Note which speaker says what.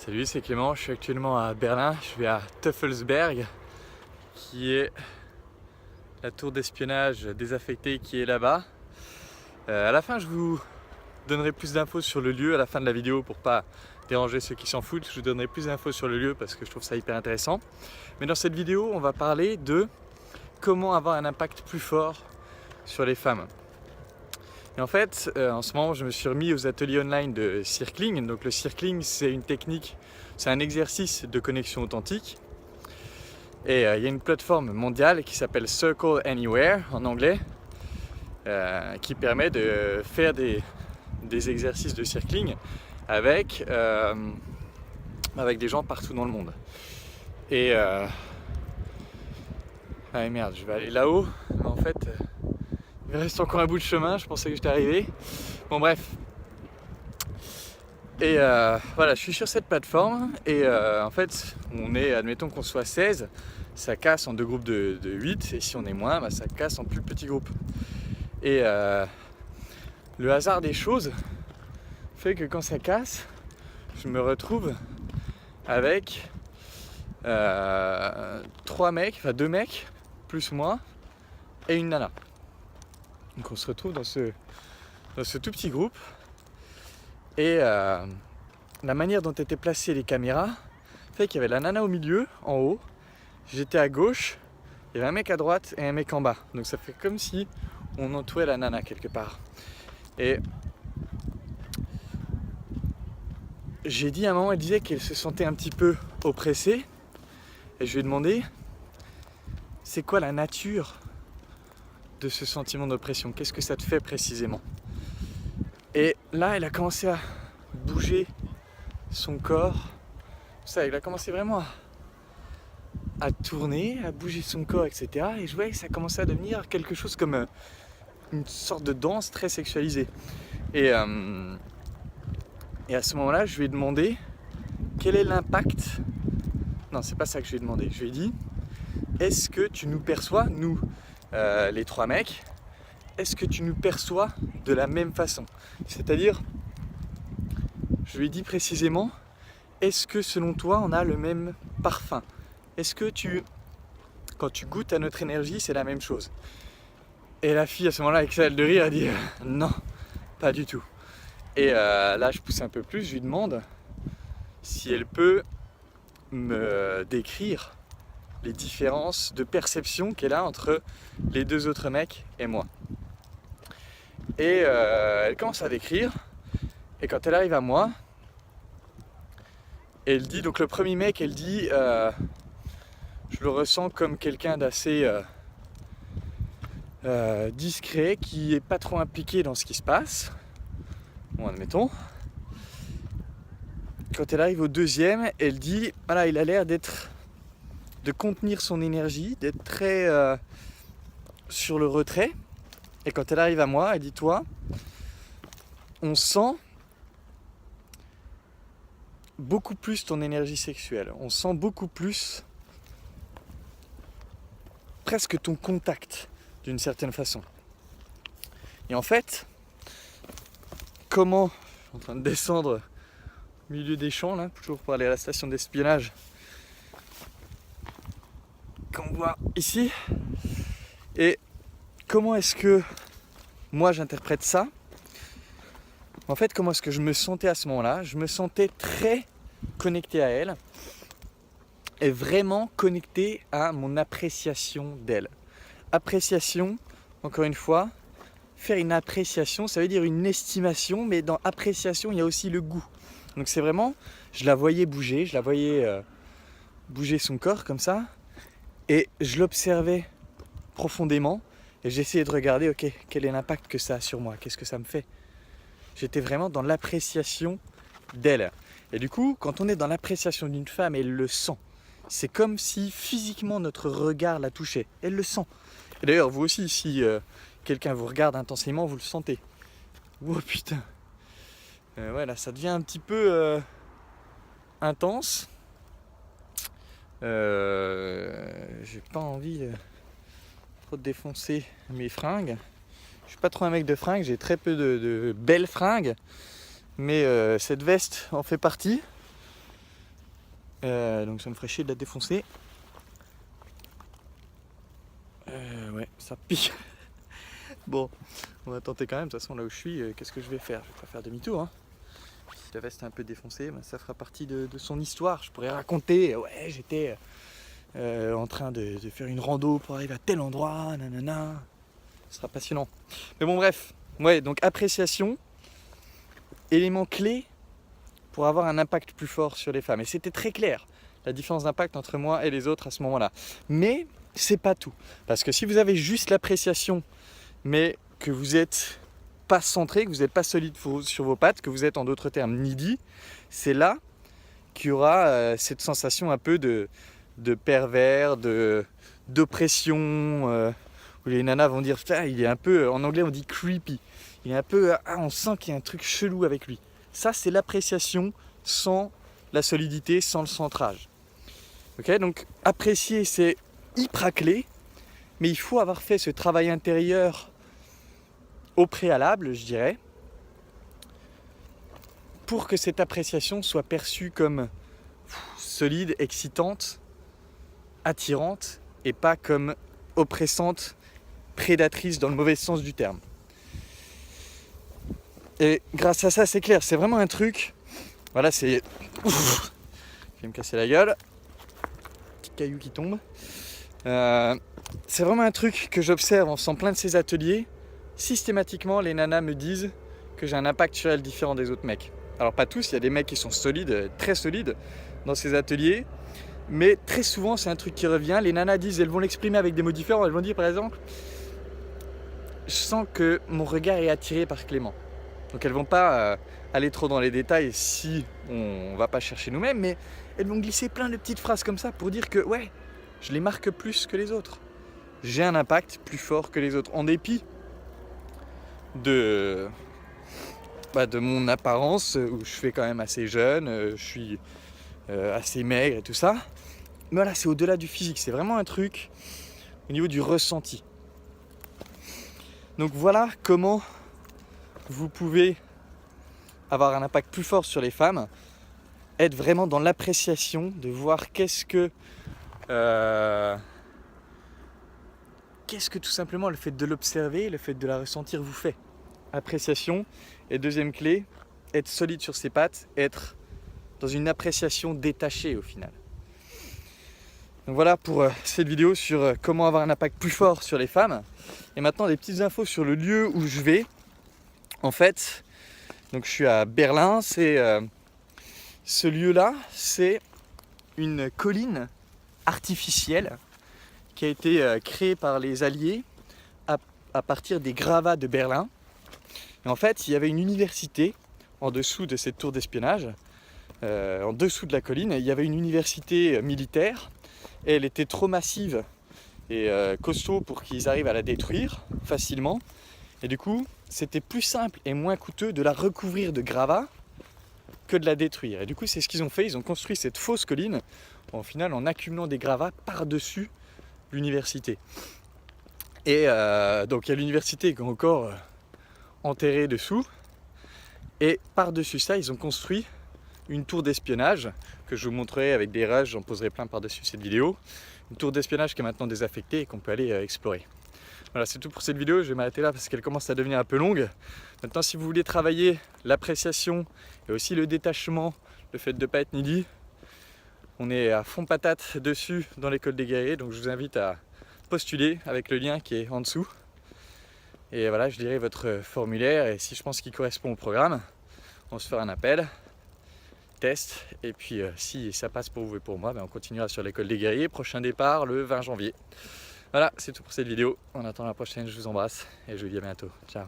Speaker 1: Salut, c'est Clément, je suis actuellement à Berlin, je vais à Teufelsberg, qui est la tour d'espionnage désaffectée qui est là-bas. À la fin, je vous donnerai plus d'infos sur le lieu à la fin de la vidéo pour pas déranger ceux qui s'en foutent. Je vous donnerai plus d'infos sur le lieu parce que je trouve ça hyper intéressant. Mais dans cette vidéo, on va parler de comment avoir un impact plus fort sur les femmes. Et en fait, en ce moment, je me suis remis aux ateliers online de circling. Donc le circling, c'est une technique, c'est un exercice de connexion authentique. Et il y a une plateforme mondiale qui s'appelle Circle Anywhere en anglais, qui permet de faire des exercices de circling avec des gens partout dans le monde. Et ah merde, je vais aller là-haut, mais en fait, il me reste encore un bout de chemin, je pensais que j'étais arrivé. Bon bref. Et voilà, je suis sur cette plateforme et en fait, on est, admettons qu'on soit 16, ça casse en deux groupes de 8 et si on est moins, bah, ça casse en plus petits groupes. Et le hasard des choses fait que quand ça casse, je me retrouve avec 3 mecs, enfin 2 mecs, plus moi, et une nana. Donc on se retrouve dans ce tout petit groupe. Et la manière dont étaient placées les caméras fait qu'il y avait la nana au milieu, en haut, j'étais à gauche, il y avait un mec à droite et un mec en bas. Donc ça fait comme si on entourait la nana quelque part. Et j'ai dit à un moment, elle disait qu'elle se sentait un petit peu oppressée. Et je lui ai demandé, c'est quoi la nature de ce sentiment d'oppression? Qu'est-ce que ça te fait précisément? Et là, elle a commencé à bouger son corps. Ça, elle a commencé vraiment à tourner, à bouger son corps, etc. Et je voyais que ça commençait à devenir quelque chose comme une sorte de danse très sexualisée. Et à ce moment-là, je lui ai demandé quel est l'impact. Non, c'est pas ça que je lui ai demandé. Je lui ai dit, est-ce que tu nous perçois, nous, les 3 mecs, est-ce que tu nous perçois de la même façon? C'est-à-dire, je lui ai dit précisément, est-ce que selon toi, on a le même parfum? Est-ce que quand tu goûtes à notre énergie, c'est la même chose? Et la fille, à ce moment-là, avec sa de rire, a dit non, pas du tout. Et là, je pousse un peu plus, je lui demande si elle peut me décrire les différences de perception qu'elle a entre les 2 autres mecs et moi. Et elle commence à décrire, et quand elle arrive à moi, elle dit, donc le premier mec, elle dit, je le ressens comme quelqu'un d'assez discret, qui est pas trop impliqué dans ce qui se passe. Bon, admettons. Quand elle arrive au deuxième, elle dit, voilà, il a l'air de contenir son énergie, d'être très sur le retrait. Et quand elle arrive à moi, elle dit, toi, on sent beaucoup plus ton énergie sexuelle. On sent beaucoup plus presque ton contact d'une certaine façon. Et en fait, comment, je suis en train de descendre au milieu des champs là, toujours pour aller à la station d'espionnage qu'on voit ici. Et comment est-ce que moi j'interprète ça? En fait, comment est-ce que je me sentais à ce moment-là? Je me sentais très connecté à elle et vraiment connecté à mon appréciation d'elle. Appréciation, encore une fois, faire une appréciation, ça veut dire une estimation, mais dans appréciation, il y a aussi le goût. Donc c'est vraiment, je la voyais bouger, je la voyais bouger son corps comme ça, et je l'observais profondément, et j'essayais de regarder, ok, quel est l'impact que ça a sur moi, qu'est-ce que ça me fait. J'étais vraiment dans l'appréciation d'elle. Et du coup, quand on est dans l'appréciation d'une femme, elle le sent. C'est comme si physiquement notre regard la touchait. Elle le sent. Et d'ailleurs, vous aussi, si quelqu'un vous regarde intensément, vous le sentez. Oh putain. Voilà, ça devient un petit peu intense. J'ai pas envie trop de défoncer mes fringues. Je suis pas trop un mec de fringues, j'ai très peu de belles fringues. Mais cette veste en fait partie. Donc ça me ferait chier de la défoncer. Ouais, ça pique. Bon, on va tenter quand même. De toute façon, là où je suis, qu'est-ce que je vais faire? Je vais pas faire demi-tour. Hein. Si la veste est un peu défoncée, ça fera partie de son histoire. Je pourrais raconter, ouais, j'étais en train de faire une rando pour arriver à tel endroit, nanana. Ce sera passionnant. Mais bon, bref. Ouais, donc appréciation, élément clé pour avoir un impact plus fort sur les femmes. Et c'était très clair, la différence d'impact entre moi et les autres à ce moment-là. Mais c'est pas tout. Parce que si vous avez juste l'appréciation, mais que vous n'êtes pas centré, que vous n'êtes pas solide sur vos pattes, que vous êtes en d'autres termes needy, c'est là qu'il y aura cette sensation un peu de pervers, d'oppression, où les nanas vont dire putain, il est un peu, en anglais on dit creepy, il est un peu, on sent qu'il y a un truc chelou avec lui. Ça c'est l'appréciation sans la solidité, sans le centrage. Ok, donc apprécier c'est hyper clé, mais il faut avoir fait ce travail intérieur au préalable, je dirais, pour que cette appréciation soit perçue comme solide, excitante, attirante, et pas comme oppressante, prédatrice dans le mauvais sens du terme. Et grâce à ça, c'est clair, c'est vraiment un truc. Voilà, c'est. Ouf, je vais me casser la gueule. Petit caillou qui tombe. C'est vraiment un truc que j'observe en faisant plein de ces ateliers. Systématiquement, les nanas me disent que j'ai un impact sur elles différent des autres mecs. Alors, pas tous, il y a des mecs qui sont solides, très solides dans ces ateliers. Mais très souvent, c'est un truc qui revient. Les nanas disent, elles vont l'exprimer avec des mots différents. Elles vont dire, par exemple, je sens que mon regard est attiré par Clément. Donc elles vont pas aller trop dans les détails si on va pas chercher nous-mêmes, mais elles vont glisser plein de petites phrases comme ça pour dire que ouais, je les marque plus que les autres. J'ai un impact plus fort que les autres, en dépit de mon apparence, où je fais quand même assez jeune, je suis assez maigre et tout ça. Mais voilà, c'est au-delà du physique, c'est vraiment un truc au niveau du ressenti. Donc voilà comment vous pouvez avoir un impact plus fort sur les femmes, être vraiment dans l'appréciation, de voir qu'est-ce que tout simplement le fait de l'observer, le fait de la ressentir vous fait. Appréciation. Et deuxième clé, être solide sur ses pattes, être dans une appréciation détachée au final. Donc voilà pour cette vidéo sur comment avoir un impact plus fort sur les femmes. Et maintenant des petites infos sur le lieu où je vais. En fait, donc je suis à Berlin, ce lieu-là, c'est une colline artificielle qui a été créée par les Alliés à partir des gravats de Berlin. Et en fait, il y avait une université en dessous de cette tour d'espionnage, en dessous de la colline, il y avait une université militaire et elle était trop massive et costaud pour qu'ils arrivent à la détruire facilement. Et du coup, c'était plus simple et moins coûteux de la recouvrir de gravats que de la détruire. Et du coup, c'est ce qu'ils ont fait. Ils ont construit cette fausse colline, au final, en accumulant des gravats par-dessus l'université. Et donc, il y a l'université qui est encore enterrée dessous. Et par-dessus ça, ils ont construit une tour d'espionnage que je vous montrerai avec des images, j'en poserai plein par-dessus cette vidéo. Une tour d'espionnage qui est maintenant désaffectée et qu'on peut aller explorer. Voilà, c'est tout pour cette vidéo, je vais m'arrêter là parce qu'elle commence à devenir un peu longue. Maintenant, si vous voulez travailler l'appréciation et aussi le détachement, le fait de ne pas être needy, on est à fond patate dessus dans l'école des guerriers, donc je vous invite à postuler avec le lien qui est en dessous. Et voilà, je lirai votre formulaire et si je pense qu'il correspond au programme, on se fera un appel, test, et puis si ça passe pour vous et pour moi, on continuera sur l'école des guerriers. Prochain départ le 20 janvier. Voilà, c'est tout pour cette vidéo. En attendant la prochaine, je vous embrasse et je vous dis à bientôt. Ciao.